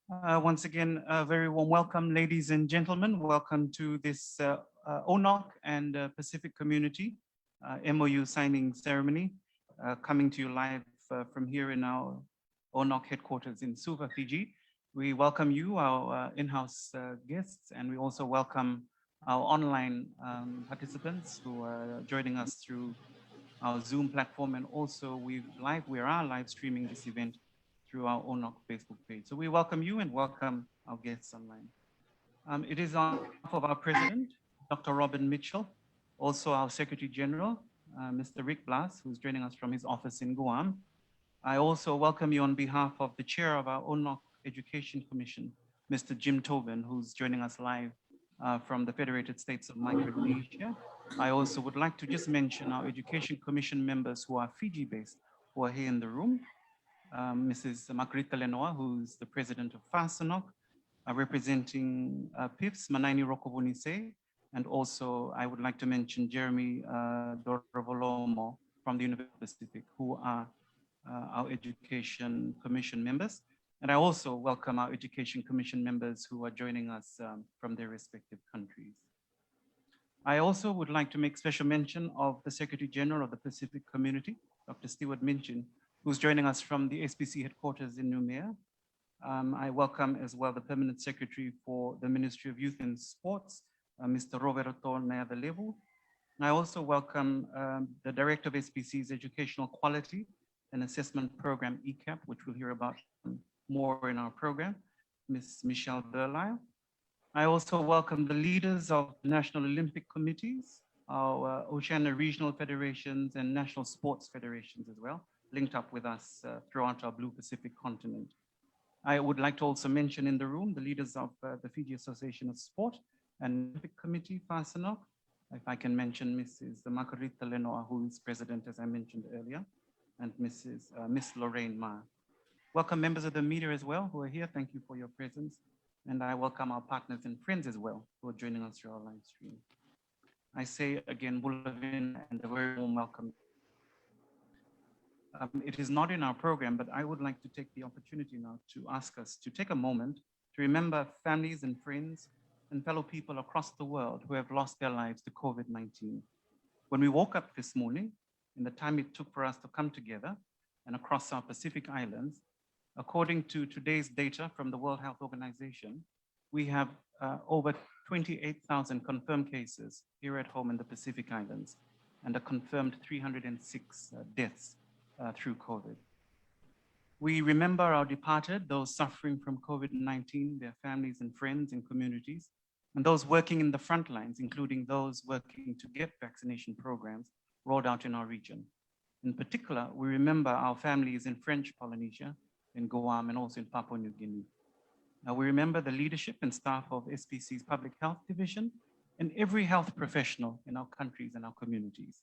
Once again, a very warm welcome, ladies and gentlemen. Welcome to this ONOC and Pacific Community MOU signing ceremony, coming to you live from here in our ONOC headquarters in Suva, Fiji. We welcome you, our in-house guests, and we also welcome our online participants who are joining us through our Zoom platform, and also we are live streaming this event through our ONOC Facebook page. So we welcome you and welcome our guests online. It is on behalf of our president, Dr. Robin Mitchell, also our Secretary General, Mr. Rick Blas, who's joining us from his office in Guam. I also welcome you on behalf of the chair of our ONOC Education Commission, Mr. Jim Tobin, who's joining us live from the Federated States of Micronesia. I also would like to just mention our Education Commission members who are Fiji-based, who are here in the room. Mrs. Margarita Lenoa, who's the president of FASANOC, representing PIFS, Manaini Rokovunise, and also I would like to mention Jeremy Doravolomo from the University of the Pacific, who are our Education Commission members. And I also welcome our Education Commission members who are joining us from their respective countries. I also would like to make special mention of the Secretary General of the Pacific Community, Dr. Stewart Minchin, who's joining us from the SPC headquarters in Noumea. I welcome as well the Permanent Secretary for the Ministry of Youth and Sports, Mr. Roberto Neadelevu. I also welcome the Director of SPC's Educational Quality and Assessment Program, EQAP, which we'll hear about more in our program, Ms. Michelle Berlisle. I also welcome the leaders of the National Olympic Committees, our Oceania Regional Federations and National Sports Federations as well, linked up with us throughout our Blue Pacific continent. I would like to also mention in the room the leaders of the Fiji Association of Sport and Olympic Committee, FASANOC. If I can mention Mrs. Margarita Lenoa, who is president, as I mentioned earlier, and Miss Lorraine Ma. Welcome members of the media as well who are here. Thank you for your presence. And I welcome our partners and friends as well who are joining us through our live stream. I say again, Bulavin, and a very warm welcome. It is not in our program, but I would like to take the opportunity now to ask us to take a moment to remember families and friends and fellow people across the world who have lost their lives to COVID-19. When we woke up this morning, in the time it took for us to come together and across our Pacific Islands, according to today's data from the World Health Organization, we have over 28,000 confirmed cases here at home in the Pacific Islands and a confirmed 306 deaths through COVID. We remember our departed, those suffering from COVID-19, their families and friends and communities, and those working in the front lines, including those working to get vaccination programs rolled out in our region. In particular, we remember our families in French Polynesia, in Guam, and also in Papua New Guinea. Now, we remember the leadership and staff of SPC's Public Health Division and every health professional in our countries and our communities.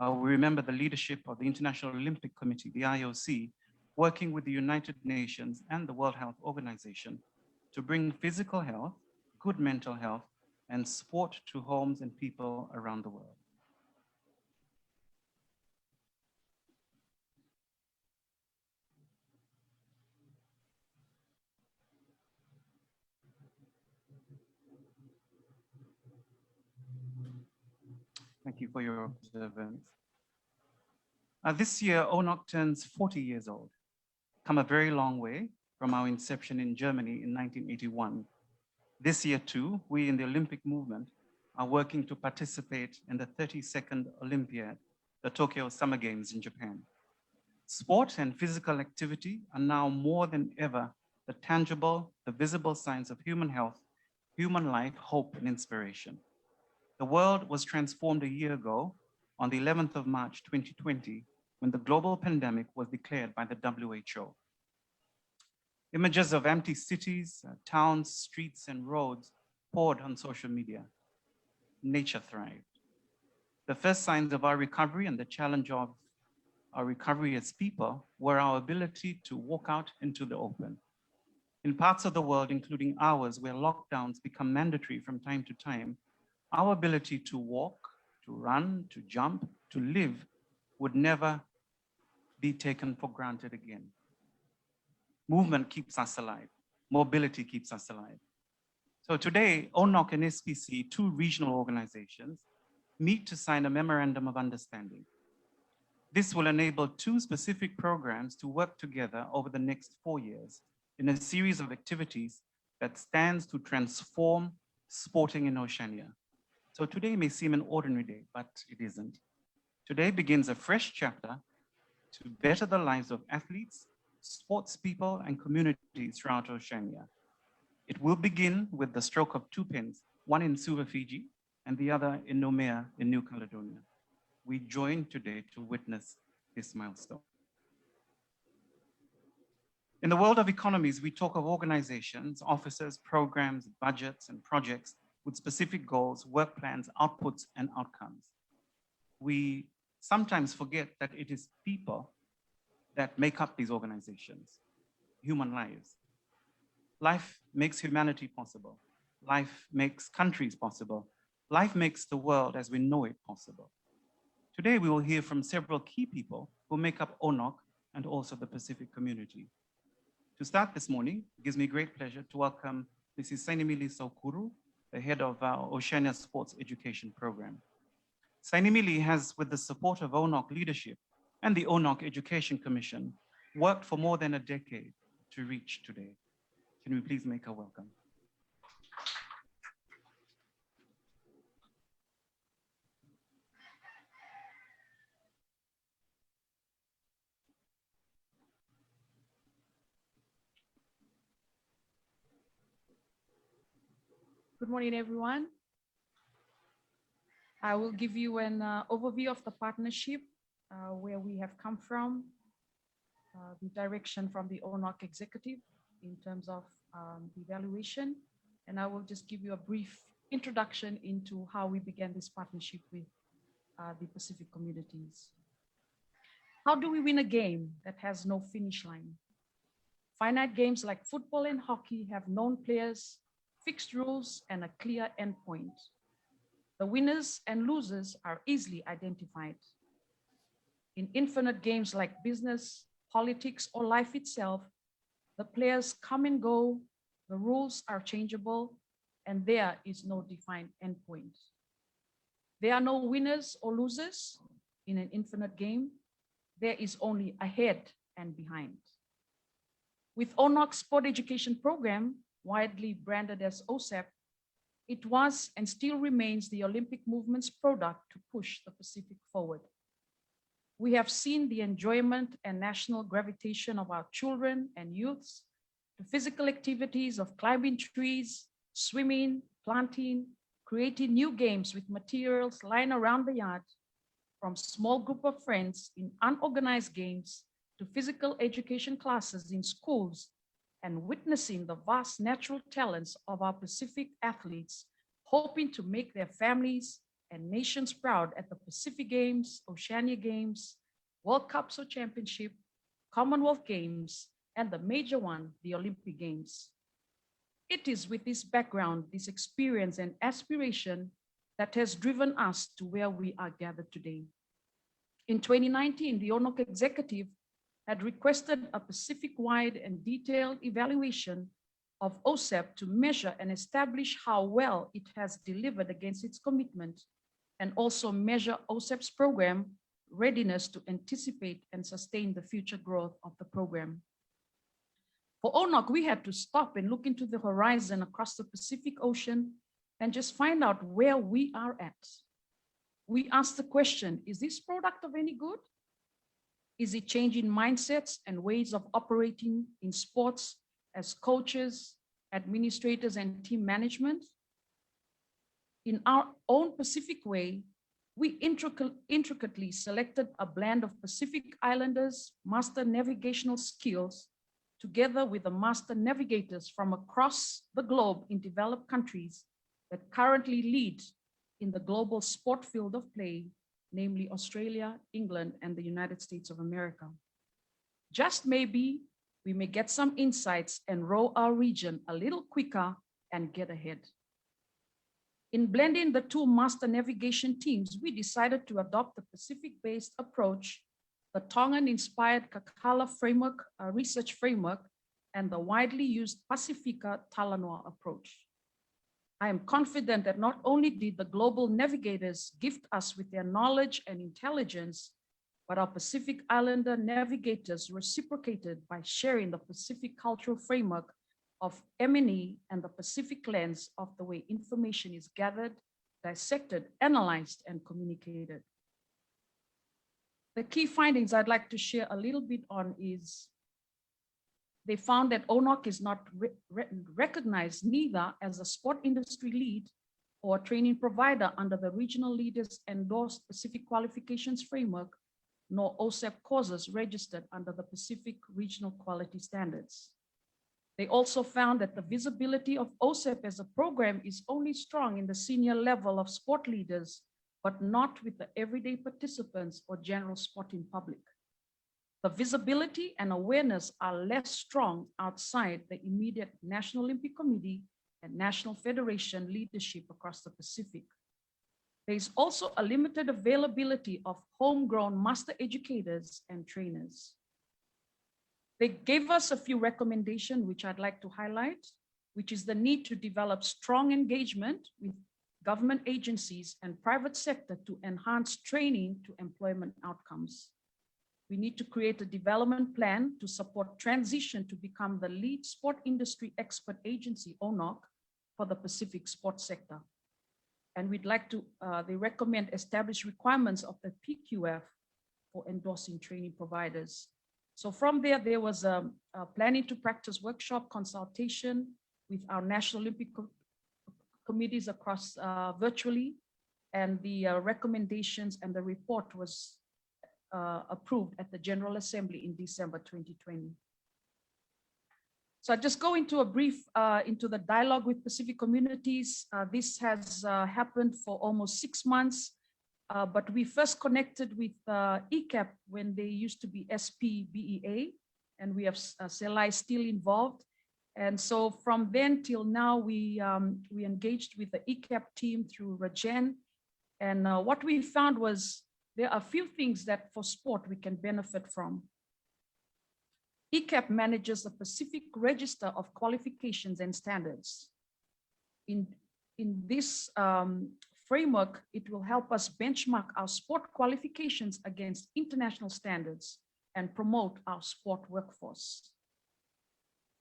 We remember the leadership of the International Olympic Committee, the IOC, working with the United Nations and the World Health Organization to bring physical health, good mental health, and sport to homes and people around the world. Thank you for your observance. This year, ONOC turns 40 years old, come a very long way from our inception in Germany in 1981. This year too, we in the Olympic movement are working to participate in the 32nd Olympiad, the Tokyo Summer Games in Japan. Sport and physical activity are now more than ever the tangible, the visible signs of human health, human life, hope, and inspiration. The world was transformed a year ago on the 11th of March, 2020, when the global pandemic was declared by the WHO. Images of empty cities, towns, streets, and roads poured on social media. Nature thrived. The first signs of our recovery and the challenge of our recovery as people were our ability to walk out into the open. In parts of the world, including ours, where lockdowns become mandatory from time to time, our ability to walk, to run, to jump, to live would never be taken for granted again. Movement keeps us alive. mobility keeps us alive. So today, ONOC and SPC, two regional organizations, meet to sign a Memorandum of Understanding. This will enable two specific programs to work together over the next 4 years in a series of activities that stands to transform sporting in Oceania. So today may seem an ordinary day, but it isn't. Today begins a fresh chapter to better the lives of athletes, sports people, and communities throughout Oceania. It will begin with the stroke of two pens, one in Suva, Fiji, and the other in Nomea in New Caledonia. We join today to witness this milestone. In the world of economies, we talk of organizations, officers, programs, budgets, and projects with specific goals, work plans, outputs, and outcomes. We sometimes forget that it is people that make up these organizations, human lives. Life makes humanity possible. Life makes countries possible. Life makes the world as we know it possible. Today, we will hear from several key people who make up ONOC and also the Pacific community. To start this morning, it gives me great pleasure to welcome Mrs. Sainimili Saukuru, the head of our Oceania Sports Education Program. Sainimili has, with the support of ONOC leadership and the ONOC Education Commission, worked for more than a decade to reach today. Can we please make her welcome? Good morning, everyone. I will give you an overview of the partnership, where we have come from, the direction from the ONOC executive in terms of the evaluation, and I will just give you a brief introduction into how we began this partnership with the Pacific communities. How do we win a game that has no finish line? Finite games like football and hockey have known players, fixed rules, and a clear endpoint. The winners and losers are easily identified. In infinite games like business, politics, or life itself, the players come and go, the rules are changeable, and there is no defined endpoint. There are no winners or losers in an infinite game. There is only ahead and behind. With ONOC Sport Education Program, widely branded as OSEP, it was and still remains the Olympic movement's product to push the Pacific forward. We have seen the enjoyment and national gravitation of our children and youths to physical activities of climbing trees, swimming, planting, creating new games with materials lying around the yard, from small group of friends in unorganized games to physical education classes in schools, and witnessing the vast natural talents of our Pacific athletes, hoping to make their families and nations proud at the Pacific Games, Oceania Games, World Cups or Championship, Commonwealth Games, and the major one, the Olympic Games. It is with this background, this experience and aspiration that has driven us to where we are gathered today. In 2019, the ONOC executive had requested a Pacific-wide and detailed evaluation of OSEP to measure and establish how well it has delivered against its commitment, and also measure OSEP's program readiness to anticipate and sustain the future growth of the program. For ONOC, we had to stop and look into the horizon across the Pacific Ocean and just find out where we are at. We asked the question, is this product of any good? Is it changing mindsets and ways of operating in sports as coaches, administrators, and team management? In our own Pacific way, we intricately selected a blend of Pacific Islanders' master navigational skills together with the master navigators from across the globe in developed countries that currently lead in the global sport field of play, namely Australia, England, and the United States of America. Just maybe we may get some insights and row our region a little quicker and get ahead. In blending the two master navigation teams, we decided to adopt the Pacific-based approach, the Tongan-inspired Kakala framework, research framework and the widely used Pacifica Talanoa approach. I am confident that not only did the global navigators gift us with their knowledge and intelligence, but our Pacific Islander navigators reciprocated by sharing the Pacific cultural framework of M&E and the Pacific lens of the way information is gathered, dissected, analyzed, and communicated. The key findings I'd like to share a little bit on is they found that ONOC is not recognized neither as a sport industry lead or training provider under the regional leaders endorsed Pacific Qualifications Framework, nor OSEP courses registered under the Pacific Regional Quality Standards. They also found that the visibility of OSEP as a program is only strong in the senior level of sport leaders, but not with the everyday participants or general sporting public. The visibility and awareness are less strong outside the immediate National Olympic Committee and National Federation leadership across the Pacific. There is also a limited availability of homegrown master educators and trainers. They gave us a few recommendations, which I'd like to highlight, which is the need to develop strong engagement with government agencies and private sector to enhance training to employment outcomes. We need to create a development plan to support transition to become the lead sport industry expert agency, ONOC, for the Pacific sports sector. And we'd like to, they recommend establish requirements of the PQF for endorsing training providers. So from there, there was a planning to practice workshop consultation with our National Olympic Committees across virtually, and the recommendations and the report was approved at the General Assembly in December 2020. So I just go into a brief, into the dialogue with Pacific communities. This has happened for almost 6 months, but we first connected with EQAP when they used to be SPBEA, and we have CELI still involved. And so from then till now, we engaged with the EQAP team through Rajen. And what we found was there are a few things that for sport we can benefit from. EQAP manages the Pacific Register of Qualifications and Standards. In this framework, it will help us benchmark our sport qualifications against international standards and promote our sport workforce.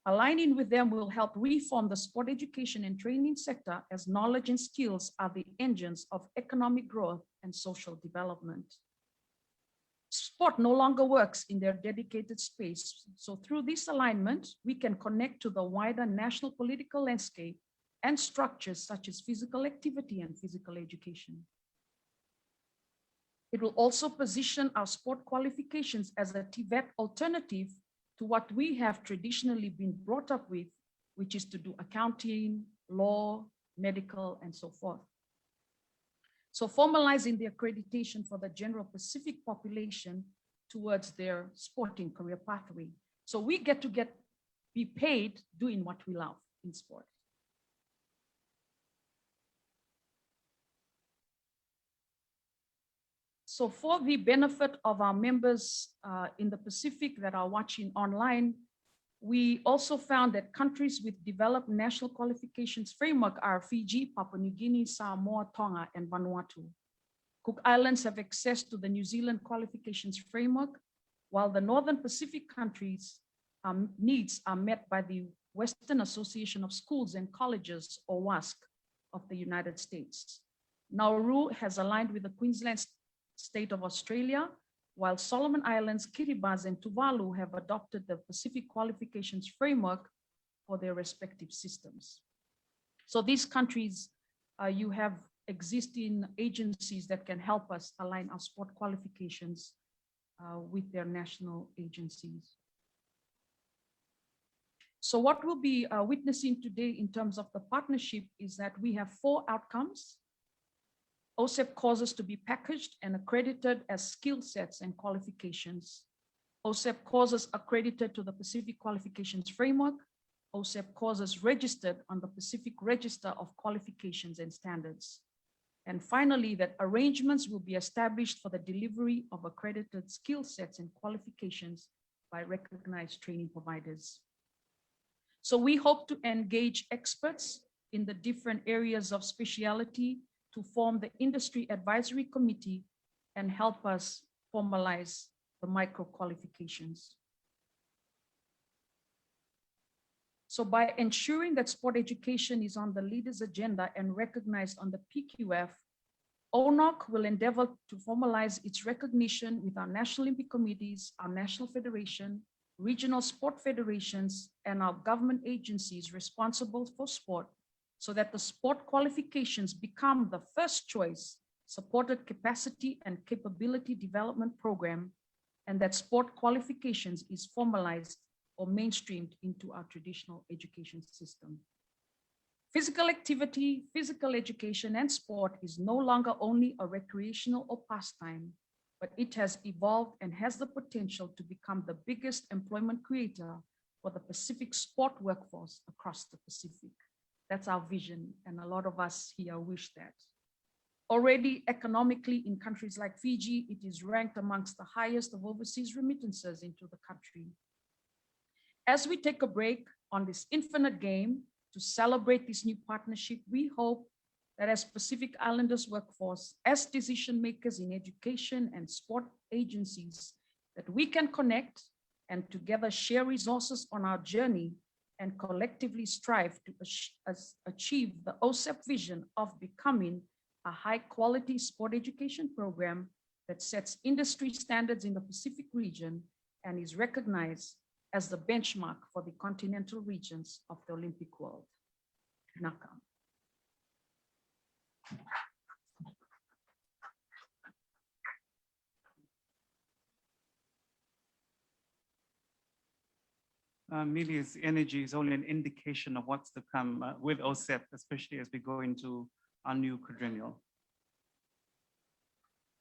Aligning with them will help reform the sport education and training sector, as knowledge and skills are the engines of economic growth and social development. Sport no longer works in their dedicated space. So through this alignment, we can connect to the wider national political landscape and structures such as physical activity and physical education. It will also position our sport qualifications as a TVET alternative to what we have traditionally been brought up with, which is to do accounting, law, medical, and so forth. So formalizing the accreditation for the general Pacific population towards their sporting career pathway. So we get to be paid doing what we love in sport. So for the benefit of our members in the Pacific that are watching online, we also found that countries with developed national qualifications framework are Fiji, Papua New Guinea, Samoa, Tonga, and Vanuatu. Cook Islands have access to the New Zealand qualifications framework, while the Northern Pacific countries' needs are met by the Western Association of Schools and Colleges, or WASC, of the United States. Nauru has aligned with the Queensland State of Australia, while Solomon Islands, Kiribati, and Tuvalu have adopted the Pacific Qualifications Framework for their respective systems. So these countries, you have existing agencies that can help us align our sport qualifications with their national agencies. So what we'll be witnessing today in terms of the partnership is that we have 4 outcomes. OSEP courses to be packaged and accredited as skill sets and qualifications. OSEP courses accredited to the Pacific Qualifications Framework. OSEP courses registered on the Pacific Register of Qualifications and Standards. And finally, that arrangements will be established for the delivery of accredited skill sets and qualifications by recognized training providers. So we hope to engage experts in the different areas of speciality to form the industry advisory committee and help us formalize the micro qualifications. So by ensuring that sport education is on the leaders' agenda and recognized on the PQF, ONOC will endeavor to formalize its recognition with our National Olympic Committees, our National Federation, regional sport federations, and our government agencies responsible for sport, so that the sport qualifications become the first choice supported capacity and capability development program, and that sport qualifications is formalized or mainstreamed into our traditional education system. Physical activity, physical education, and sport is no longer only a recreational or pastime, but it has evolved and has the potential to become the biggest employment creator for the Pacific sport workforce across the Pacific. That's our vision, and a lot of us here wish that. Already economically in countries like Fiji, it is ranked amongst the highest of overseas remittances into the country. As we take a break on this infinite game to celebrate this new partnership, we hope that as Pacific Islanders workforce, as decision makers in education and sport agencies, that we can connect and together share resources on our journey and collectively strive to achieve the OSEP vision of becoming a high quality sport education program that sets industry standards in the Pacific region and is recognized as the benchmark for the continental regions of the Olympic world. Naka. Milia's energy is only an indication of what's to come with OSEP, especially as we go into our new quadrennial.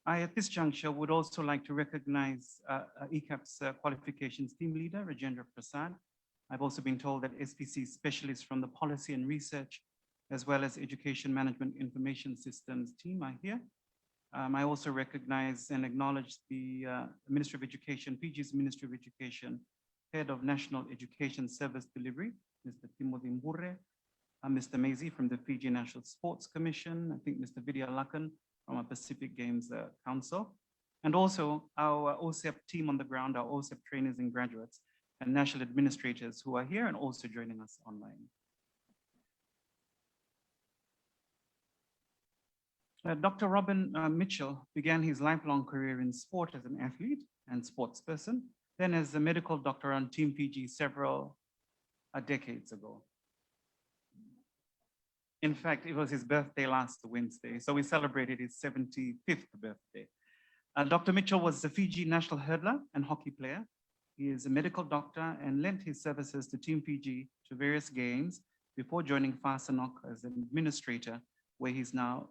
I, at this juncture, would also like to recognize EQAP's qualifications team leader, Rajendra Prasad. I've also been told that SPC specialists from the policy and research, as well as education management information systems team are here. I also recognize and acknowledge the Ministry of Education, Fiji's Ministry of Education, Head of National Education Service Delivery, Mr. Timothy Mbure, Mr. Maisie from the Fiji National Sports Commission, I think Mr. Vidya Lakan from our Pacific Games Council, and also our OSEP team on the ground, our OSEP trainers and graduates, and national administrators who are here and also joining us online. Dr. Robin Mitchell began his lifelong career in sport as an athlete and sports person, then as a medical doctor on Team Fiji several decades ago. In fact, it was his birthday last Wednesday, so we celebrated his 75th birthday. Dr. Mitchell was the Fiji national hurdler and hockey player. He is a medical doctor and lent his services to Team Fiji to various games before joining FASANOC as an administrator, where he is now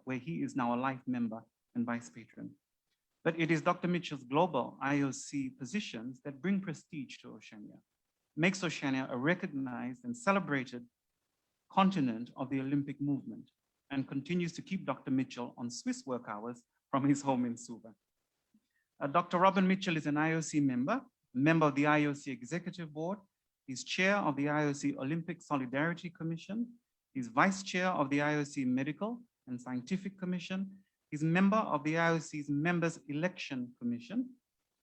a life member and vice patron. But it is Dr. Mitchell's global IOC positions that bring prestige to Oceania, makes Oceania a recognized and celebrated continent of the Olympic movement, and continues to keep Dr. Mitchell on Swiss work hours from his home in Suva. Dr. Robin Mitchell is an IOC member of the IOC Executive Board. He's chair of the IOC Olympic Solidarity Commission. He's vice chair of the IOC Medical and Scientific Commission. He's member of the IOC's Members Election Commission.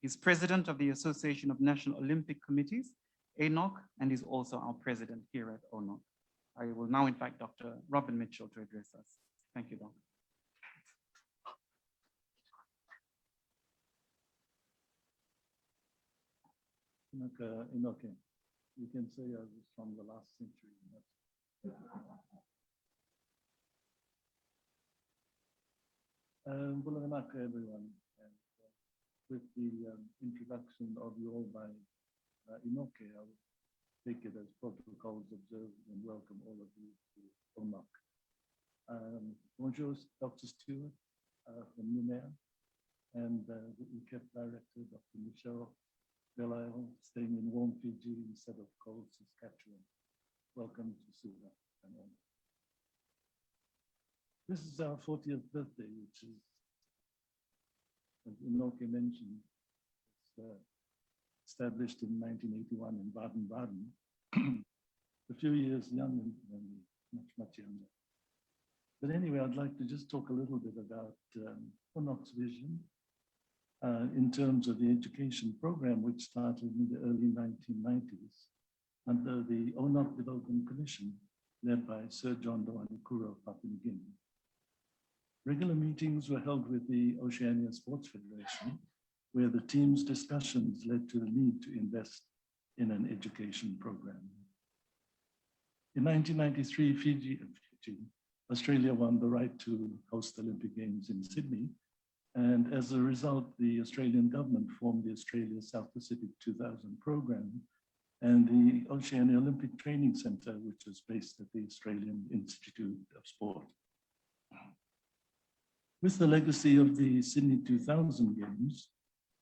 He's president of the Association of National Olympic Committees, ONOC, and is also our president here at ONOC. I will now invite Dr. Robin Mitchell to address us. Thank you, Doctor. Inoke, you can say I was from the last century. Bulanak, everyone. And with the introduction of you all by Inoke, I will take it as protocols observed and welcome all of you to ONOC. Bonjour, Dr. Stewart from UNEA, and the EQAP Director, Dr. Michelle Belail, staying in warm Fiji instead of cold Saskatchewan. Welcome to Suva. This is our 40th birthday, which is, as Inoke mentioned, established in 1981 in Baden-Baden. a few years younger than me, much younger. But anyway, I'd like to just talk a little bit about ONOC's vision in terms of the education program, which started in the early 1990s under the ONOC Development Commission, led by Sir John Dowanikura of Papua New Guinea. Regular meetings were held with the Oceania Sports Federation, where the team's discussions led to the need to invest in an education program. In 1993, Australia won the right to host the Olympic Games in Sydney. And as a result, the Australian government formed the Australia South Pacific 2000 program and the Oceania Olympic Training Centre, which is based at the Australian Institute of Sport. With the legacy of the Sydney 2000 Games,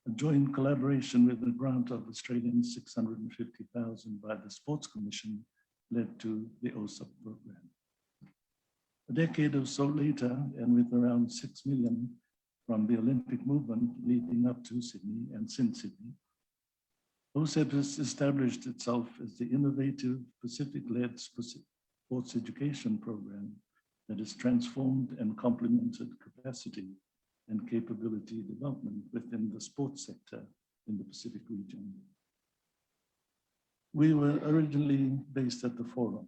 a joint collaboration with a grant of Australian 650,000 by the Sports Commission led to the OSEP program. A decade or so later, and with around 6 million from the Olympic movement leading up to Sydney and since Sydney, OSEP has established itself as the innovative Pacific-led sports education program that has transformed and complemented capacity and capability development within the sports sector in the Pacific region. We were originally based at the Forum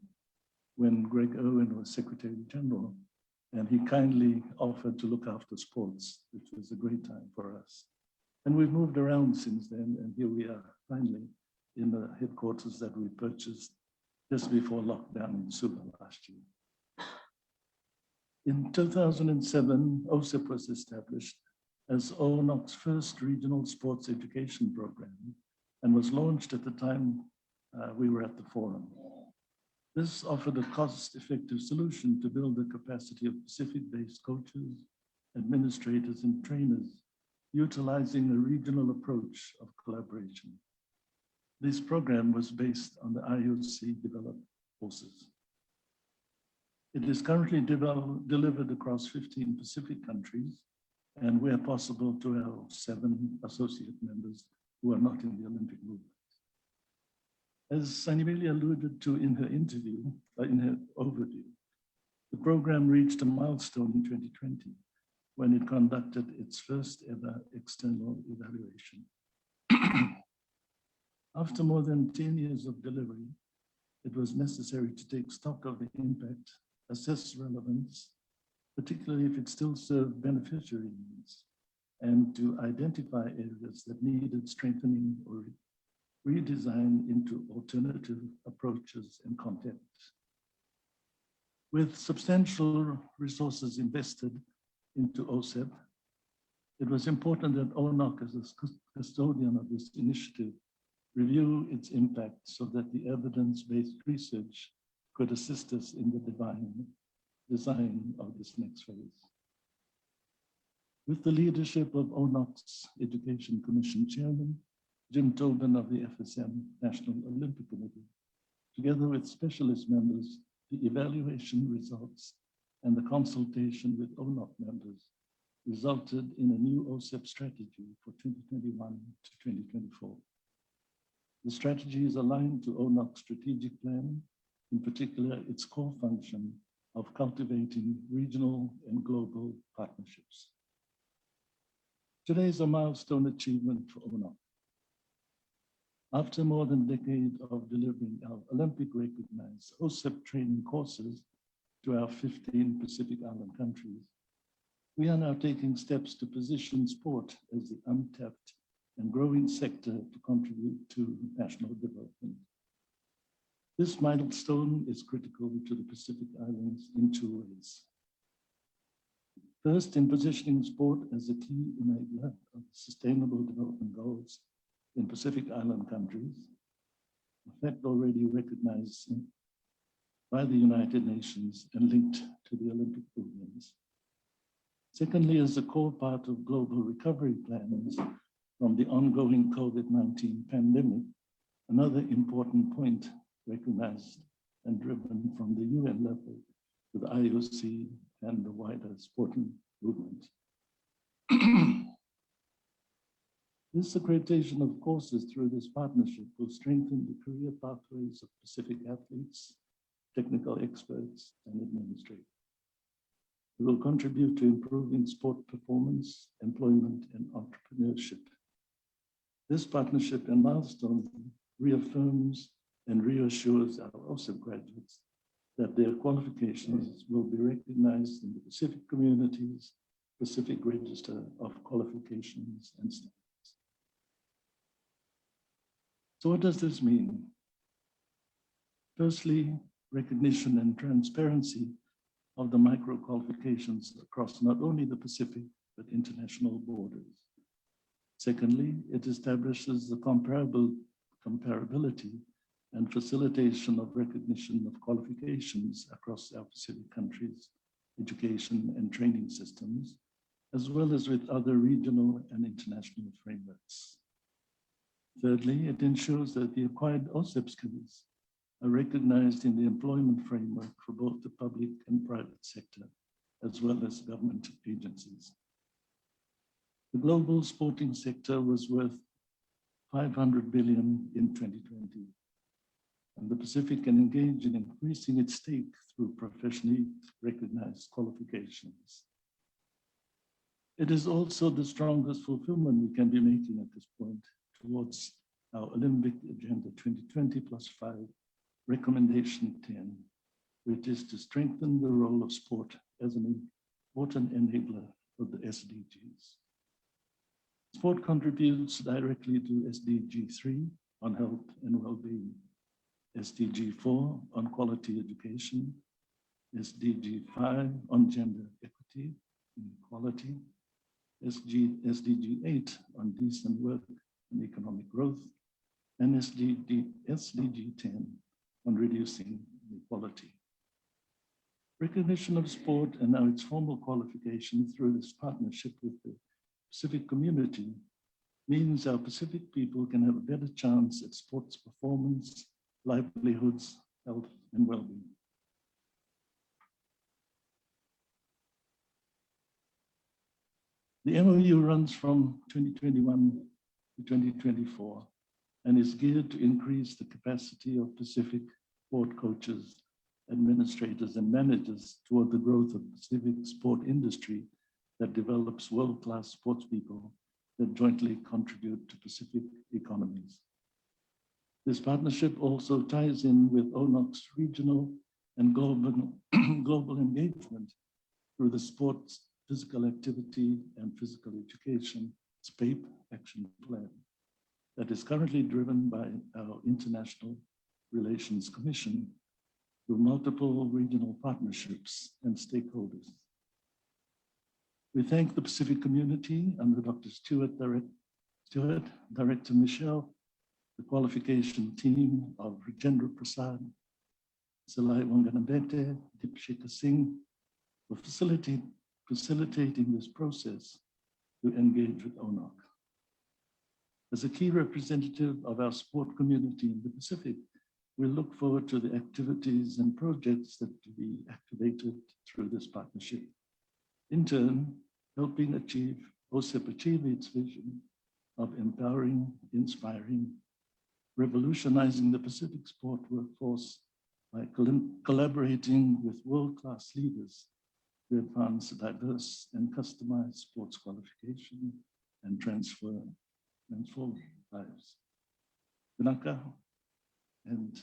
when Greg Owen was Secretary General, and he kindly offered to look after sports, which was a great time for us. And we've moved around since then, and here we are finally in the headquarters that we purchased just before lockdown in Sula last year. In 2007, OSEP was established as ONOC's first regional sports education program and was launched at the time we were at the Forum. This offered a cost-effective solution to build the capacity of Pacific-based coaches, administrators, and trainers, utilizing a regional approach of collaboration. This program was based on the IOC-developed courses. It is currently delivered across 15 Pacific countries, and where possible to our 7 associate members who are not in the Olympic movement. As Sanibeli alluded to in her interview, in her overview, the program reached a milestone in 2020 when it conducted its first ever external evaluation. After more than 10 years of delivery, it was necessary to take stock of the impact, assess relevance, particularly if it still served beneficiary needs, and to identify areas that needed strengthening or redesign into alternative approaches and contexts. With substantial resources invested into OSEP, it was important that ONOC, as a custodian of this initiative, review its impact so that the evidence-based research could assist us in the design of this next phase. With the leadership of ONOC's Education Commission Chairman, Jim Tobin of the FSM National Olympic Committee, together with specialist members, the evaluation results and the consultation with ONOC members resulted in a new OSEP strategy for 2021 to 2024. The strategy is aligned to ONOC's strategic plan, in particular its core function of cultivating regional and global partnerships. Today is a milestone achievement for ONOC. After more than a decade of delivering our Olympic recognized OSEP training courses to our 15 Pacific Island countries, we are now taking steps to position sport as the untapped and growing sector to contribute to national development. This milestone is critical to the Pacific Islands in 2 ways. First, in positioning sport as a key enabler of sustainable development goals in Pacific Island countries, a fact already recognized by the United Nations and linked to the Olympic movements. Secondly, as a core part of global recovery plans from the ongoing COVID-19 pandemic, another important point recognized and driven from the UN level to the IOC and the wider sporting movement. This accreditation of courses through this partnership will strengthen the career pathways of Pacific athletes, technical experts, and administrators. It will contribute to improving sport performance, employment, and entrepreneurship. This partnership and milestone reaffirms and reassures our OSEP graduates that their qualifications will be recognized in the Pacific Community's Pacific Register of Qualifications and Standards. So what does this mean? Firstly, recognition and transparency of the micro qualifications across not only the Pacific, but international borders. Secondly, it establishes the comparability and facilitation of recognition of qualifications across our Pacific countries, education and training systems, as well as with other regional and international frameworks. Thirdly, it ensures that the acquired OSEP skills are recognized in the employment framework for both the public and private sector, as well as government agencies. The global sporting sector was worth $500 billion in 2020, and the Pacific can engage in increasing its stake through professionally recognized qualifications. It is also the strongest fulfillment we can be making at this point towards our Olympic Agenda 2020 +5 Recommendation 10, which is to strengthen the role of sport as an important enabler of the SDGs. Sport contributes directly to SDG 3 on health and well-being, SDG 4 on quality education, SDG 5 on gender equity and equality, SDG 8 on decent work and economic growth, and SDG 10 on reducing inequality. Recognition of sport and now its formal qualification through this partnership with the Pacific community means our Pacific people can have a better chance at sports performance, livelihoods, health, and well-being. The MOU runs from 2021 to 2024 and is geared to increase the capacity of Pacific sport coaches, administrators, and managers toward the growth of the Pacific sport industry that develops world-class sports people that jointly contribute to Pacific economies. This partnership also ties in with ONOC's regional and global engagement through the Sports Physical Activity and Physical Education SPAPE Action Plan that is currently driven by our International Relations Commission through multiple regional partnerships and stakeholders. We thank the Pacific community under Dr. Stewart, Director Michelle, the qualification team of Rajendra Prasad, Salai Wanganabete, Dipshika Singh, for facilitating this process to engage with ONOC. As a key representative of our sport community in the Pacific, we look forward to the activities and projects that will be activated through this partnership. In turn, helping OSEP achieve its vision of empowering, inspiring, revolutionizing the Pacific sport workforce by collaborating with world-class leaders to advance diverse and customized sports qualification and transform lives. Vinaka, and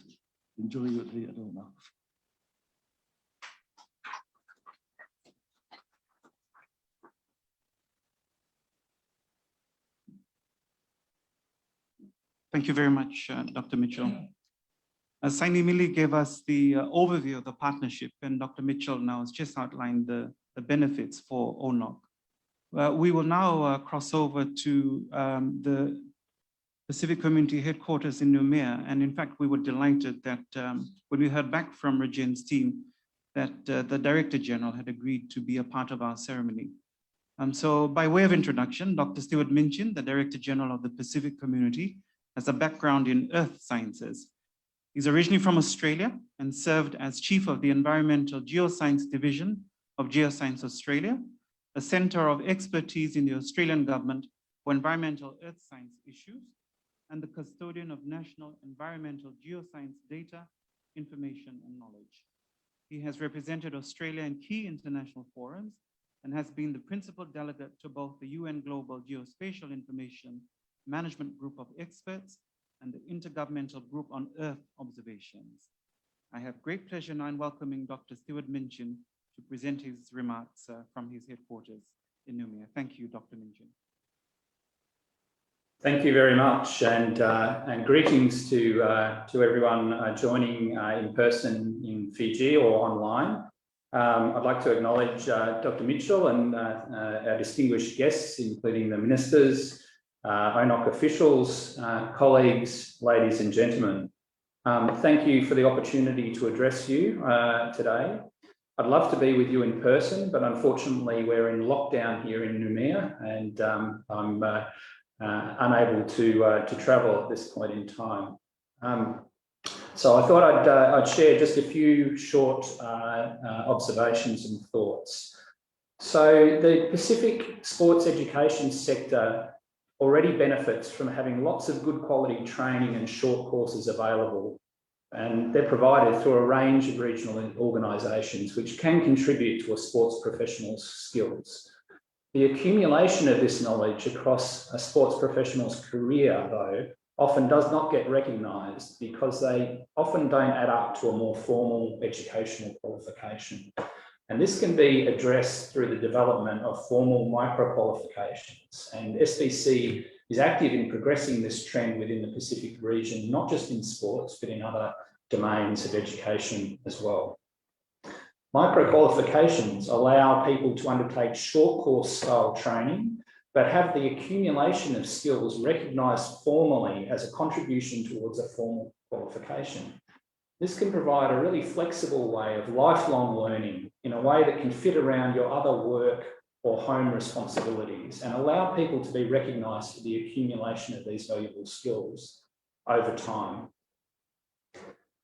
enjoy your day at ONOC. Thank you very much, Dr. Mitchell. Saini Mili gave us the overview of the partnership, and Dr. Mitchell now has just outlined the benefits for ONOC. We will now cross over to the Pacific Community Headquarters in Noumea, and in fact, we were delighted that when we heard back from Rajen's team that the Director General had agreed to be a part of our ceremony. So by way of introduction, Dr. Stewart Minchin, the Director General of the Pacific Community, has a background in earth sciences. He's originally from Australia and served as Chief of the Environmental Geoscience Division of Geoscience Australia, a center of expertise in the Australian government for environmental earth science issues and the custodian of national environmental geoscience data, information, and knowledge. He has represented Australia in key international forums and has been the principal delegate to both the UN Global Geospatial Information Management Group of Experts and the Intergovernmental Group on Earth Observations. I have great pleasure now in welcoming Dr. Stuart Minchin to present his remarks from his headquarters in Noumea. Thank you, Dr. Minchin. Thank you very much, and greetings to everyone joining in person in Fiji or online. I'd like to acknowledge Dr. Mitchell and our distinguished guests, including the ministers, ONOC officials, colleagues, ladies and gentlemen. Thank you for the opportunity to address you today. I'd love to be with you in person, but unfortunately we're in lockdown here in Noumea, and I'm unable to travel at this point in time. So I thought I'd share just a few short observations and thoughts. So the Pacific sports education sector already benefits from having lots of good quality training and short courses available, and they're provided through a range of regional organisations which can contribute to a sports professional's skills. The accumulation of this knowledge across a sports professional's career, though, often does not get recognised because they often don't add up to a more formal educational qualification. And this can be addressed through the development of formal micro-qualifications. And SPC is active in progressing this trend within the Pacific region, not just in sports, but in other domains of education as well. Micro-qualifications allow people to undertake short course style training, but have the accumulation of skills recognised formally as a contribution towards a formal qualification. This can provide a really flexible way of lifelong learning in a way that can fit around your other work or home responsibilities and allow people to be recognised for the accumulation of these valuable skills over time.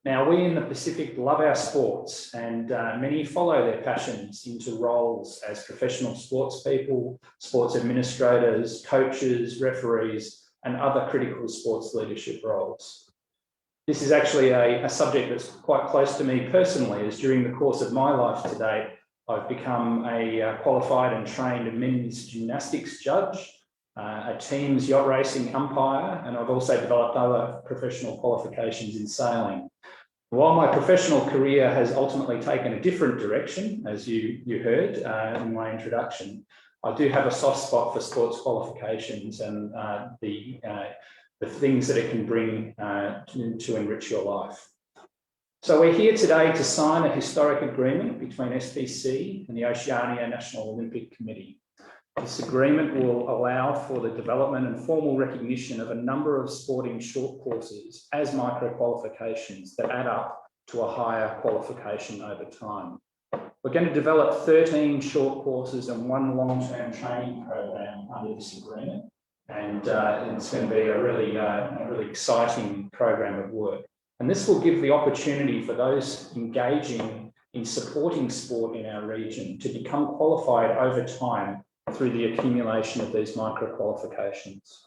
Now, we in the Pacific love our sports, and many follow their passions into roles as professional sports people, sports administrators, coaches, referees, and other critical sports leadership roles. This is actually a subject that's quite close to me personally, as during the course of my life to date, I've become a qualified and trained men's gymnastics judge, a team's yacht racing umpire, and I've also developed other professional qualifications in sailing. While my professional career has ultimately taken a different direction, as you heard in my introduction, I do have a soft spot for sports qualifications and the things that it can bring to enrich your life. So we're here today to sign a historic agreement between SPC and the Oceania National Olympic Committee. This agreement will allow for the development and formal recognition of a number of sporting short courses as micro-qualifications that add up to a higher qualification over time. We're going to develop 13 short courses and 1 long-term training program under this agreement, and it's going to be a really exciting program of work. And this will give the opportunity for those engaging in supporting sport in our region to become qualified over time through the accumulation of these micro-qualifications.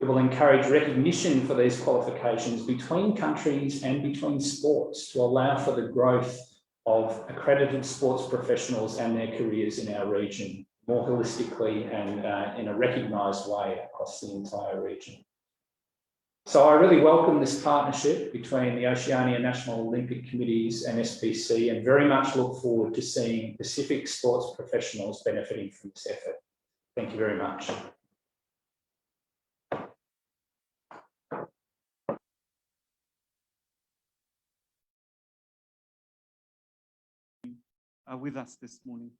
It will encourage recognition for these qualifications between countries and between sports to allow for the growth of accredited sports professionals and their careers in our region more holistically and in a recognised way across the entire region. So I really welcome this partnership between the Oceania National Olympic Committees and SPC, and very much look forward to seeing Pacific sports professionals benefiting from this effort. Thank you very much. With us this morning.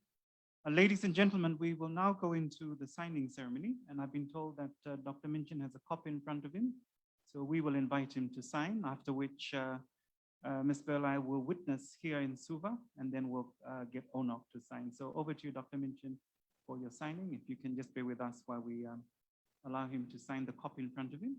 Ladies and gentlemen, we will now go into the signing ceremony, and I've been told that Dr. Minchin has a copy in front of him. So we will invite him to sign, after which Ms. Burlai will witness here in Suva, and then we'll get ONOC to sign. So over to you, Dr. Minchin, for your signing. If you can just bear with us while we allow him to sign the copy in front of him.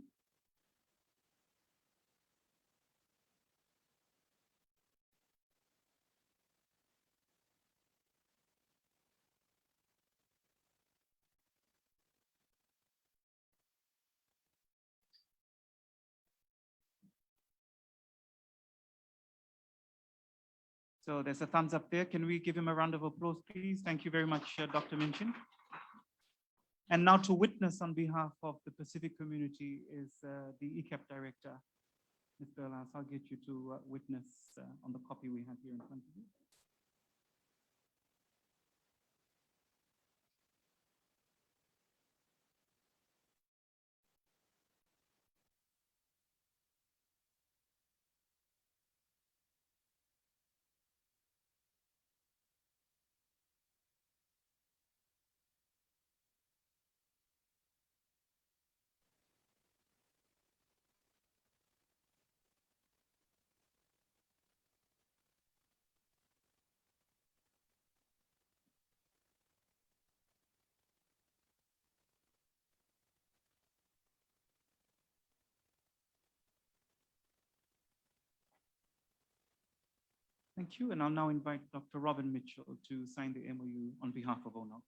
So there's a thumbs up there. Can we give him a round of applause, please? Thank you very much, Dr. Minchin. And now to witness on behalf of the Pacific community is the EQAP director, Mr. Alas. I'll get you to witness on the copy we have here in front of you. Thank you. And I'll now invite Dr. Robin Mitchell to sign the MOU on behalf of ONOC.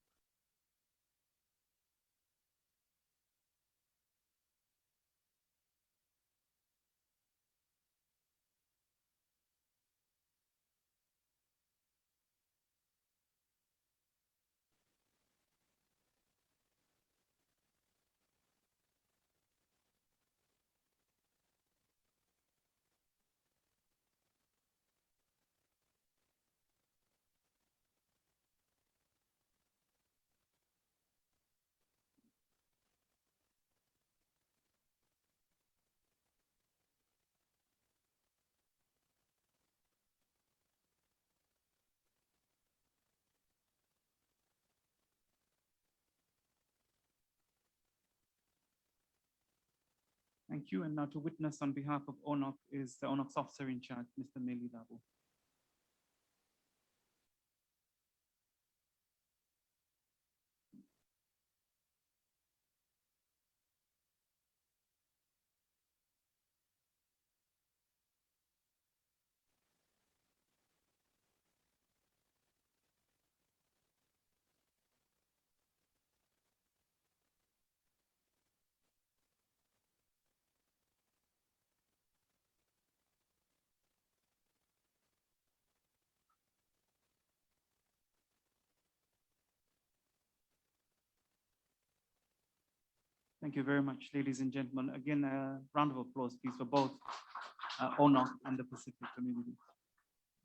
Thank you. And now to witness on behalf of ONOC is the ONOC's officer in charge, Mr. Meli Dabo. Thank you very much, ladies and gentlemen. Again, a round of applause, please, for both ONOC and the Pacific community.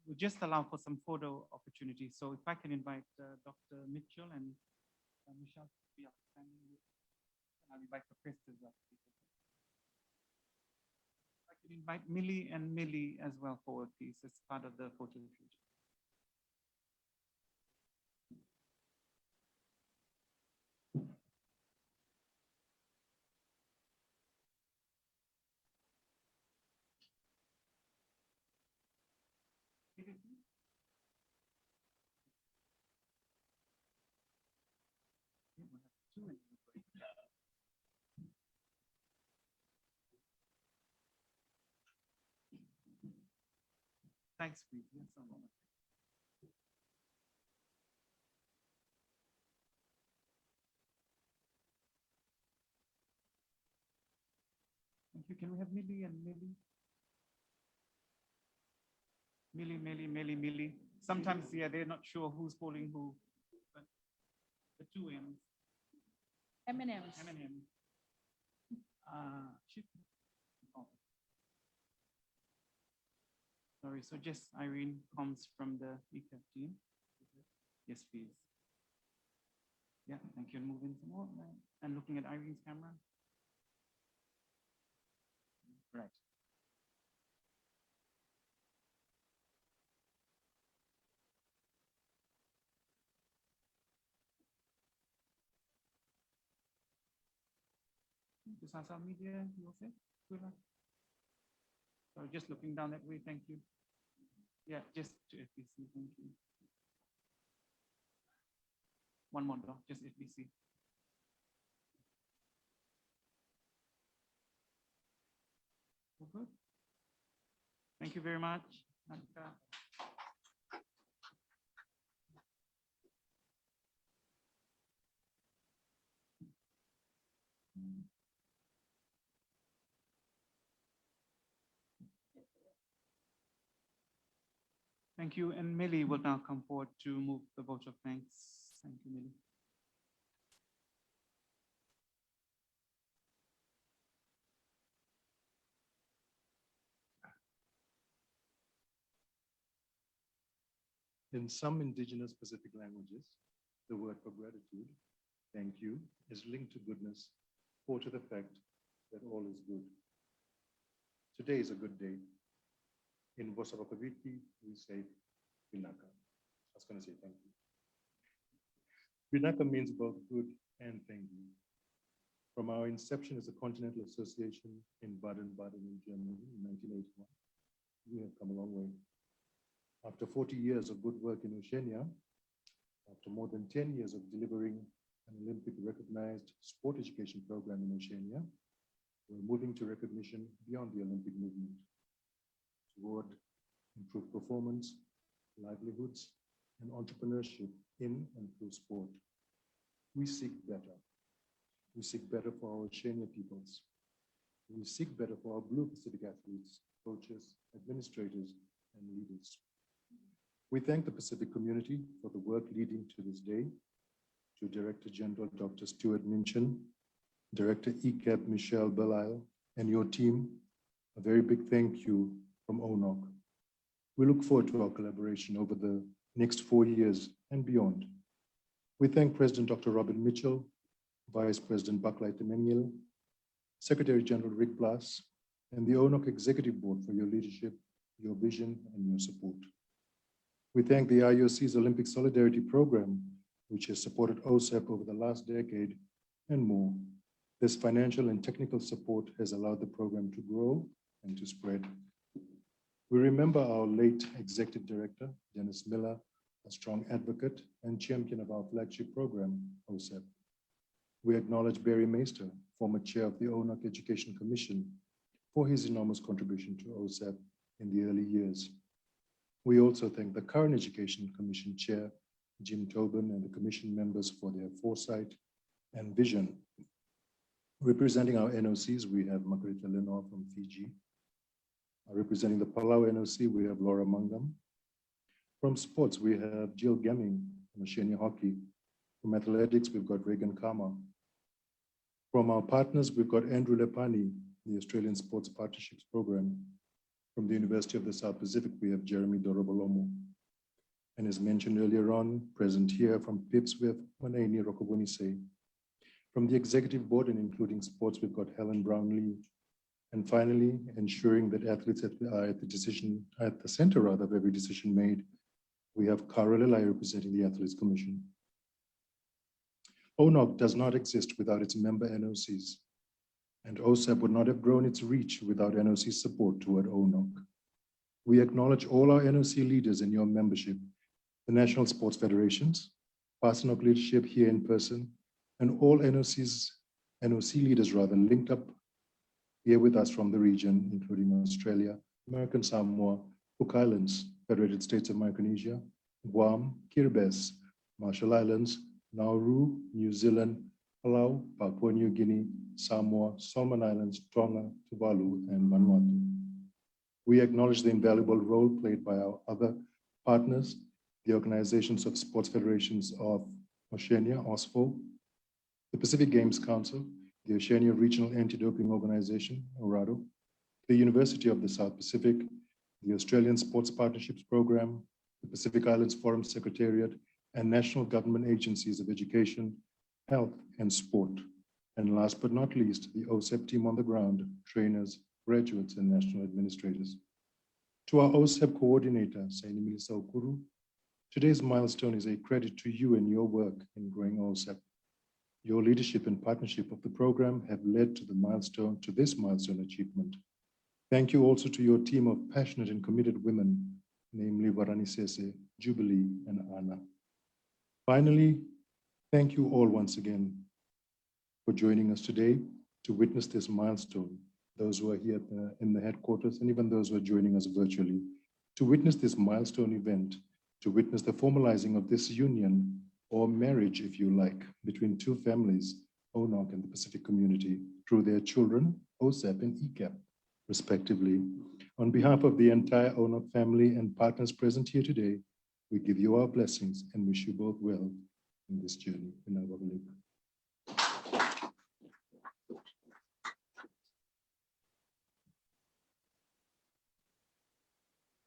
We'll just allow for some photo opportunities. So if I can invite Dr. Mitchell and Michelle to be outstanding. I'll invite the press as well. I can invite Millie and Millie as well forward, please, as part of the photo shoot. Thanks, please. Yes, a moment. Thank you. Can we have Millie and Millie? Millie. Sometimes, yeah, they're not sure who's calling who. But the two M's. M&M's. M&M. Oh. Sorry, so just Irene comes from the EQAP team. Yes, please. Yeah, thank you. Moving some more. And looking at Irene's camera. Right. To social media, you okay? So just looking down that way, thank you. Yeah, just to FBC, thank you. One more, though, just FBC. Good. Thank you very much. Thank you. And Millie will now come forward to move the vote of thanks. Thank you, Millie. In some indigenous Pacific languages, the word for gratitude, thank you, is linked to goodness or to the fact that all is good. Today is a good day. In Vosavakaviti, we say Vinaka. I was going to say thank you. Vinaka means both good and thank you. From our inception as a continental association in Baden-Baden in Germany in 1981, we have come a long way. After 40 years of good work in Oceania, after more than 10 years of delivering an Olympic recognized sport education program in Oceania, we're moving to recognition beyond the Olympic movement toward improved performance, livelihoods, and entrepreneurship in and through sport. We seek better. We seek better for our Oceania peoples. We seek better for our Blue Pacific athletes, coaches, administrators, and leaders. We thank the Pacific community for the work leading to this day, to Director General Dr. Stuart Minchin, Director EQAP Michelle Belisle, and your team. A very big thank you from ONOC. We look forward to our collaboration over the next 4 years and beyond. We thank President Dr. Robin Mitchell, Vice President Baklai Temengil, Secretary General Rick Blas, and the ONOC Executive Board for your leadership, your vision, and your support. We thank the IOC's Olympic Solidarity Program, which has supported OSEP over the last decade and more. This financial and technical support has allowed the program to grow and to spread. We remember our late Executive Director, Dennis Miller, a strong advocate and champion of our flagship program, OSEP. We acknowledge Barry Meister, former chair of the ONOC Education Commission, for his enormous contribution to OSEP in the early years. We also thank the current Education Commission Chair, Jim Tobin, and the Commission members for their foresight and vision. Representing our NOCs, we have Margarita Lenore from Fiji. Representing the Palau NOC, we have Laura Mangam. From sports, we have Jill Gemming from Oceania Hockey. From athletics, we've got Reagan Kama. From our partners, we've got Andrew Lepani, the Australian Sports Partnerships Program. From the University of the South Pacific, we have Jeremy Dorobolomo. And as mentioned earlier on, present here from PIPS, we have Wanaini Rokobonise. From the Executive Board and including sports, we've got Helen Brownlee. And finally, ensuring that athletes are at the center of every decision made, we have Carol Lilai representing the Athletes Commission. ONOC does not exist without its member NOCs. And OSEP would not have grown its reach without NOC support toward ONOC. We acknowledge all our NOC leaders in your membership, the National Sports Federations, PASNOC leadership here in person, and all NOC leaders linked up here with us from the region, including Australia, American Samoa, Cook Islands, Federated States of Micronesia, Guam, Kiribati, Marshall Islands, Nauru, New Zealand, Palau, Papua New Guinea, Samoa, Solomon Islands, Tonga, Tuvalu, and Vanuatu. We acknowledge the invaluable role played by our other partners, the Organizations of Sports Federations of Oceania, OSFO, the Pacific Games Council, the Oceania Regional Anti-Doping Organization, ORADO, the University of the South Pacific, the Australian Sports Partnerships Program, the Pacific Islands Forum Secretariat, and national government agencies of education, health, and sport. And last but not least, the OSEP team on the ground, trainers, graduates, and national administrators. To our OSEP coordinator, Saini Melissa Okuru, today's milestone is a credit to you and your work in growing OSEP. Your leadership and partnership of the program have led to this milestone achievement. Thank you also to your team of passionate and committed women, namely Varani Sese, Jubilee, and Anna. Finally, thank you all once again for joining us today to witness this milestone, those who are here in the headquarters, and even those who are joining us virtually, to witness this milestone event, to witness the formalizing of this union, or marriage, if you like, between two families, ONOC and the Pacific community, through their children, OSEP and EQAP, respectively. On behalf of the entire ONOC family and partners present here today, we give you our blessings and wish you both well in this journey.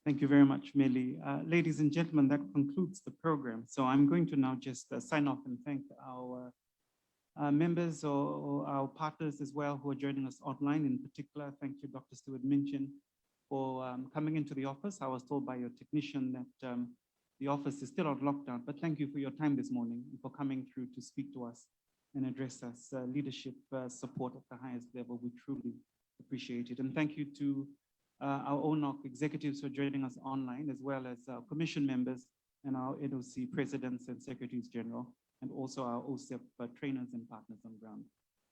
Thank you very much, Meli. Ladies and gentlemen, that concludes the program. So I'm going to now just sign off and thank our members or our partners as well who are joining us online. In particular, thank you, Dr. Stewart Minchin, for coming into the office. I was told by your technician that the office is still on lockdown, but thank you for your time this morning and for coming through to speak to us and address us. Leadership support at the highest level, we truly appreciate it. And thank you to our ONOC executives for joining us online, as well as our commission members and our NOC presidents and secretaries general, and also our OSEP trainers and partners on ground.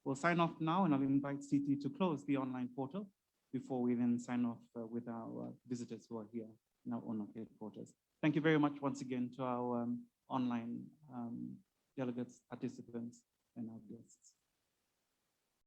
We'll sign off now, and I'll invite CT to close the online portal before we then sign off with our visitors who are here in our ONOC headquarters. Thank you very much once again to our online delegates, participants, and our guests.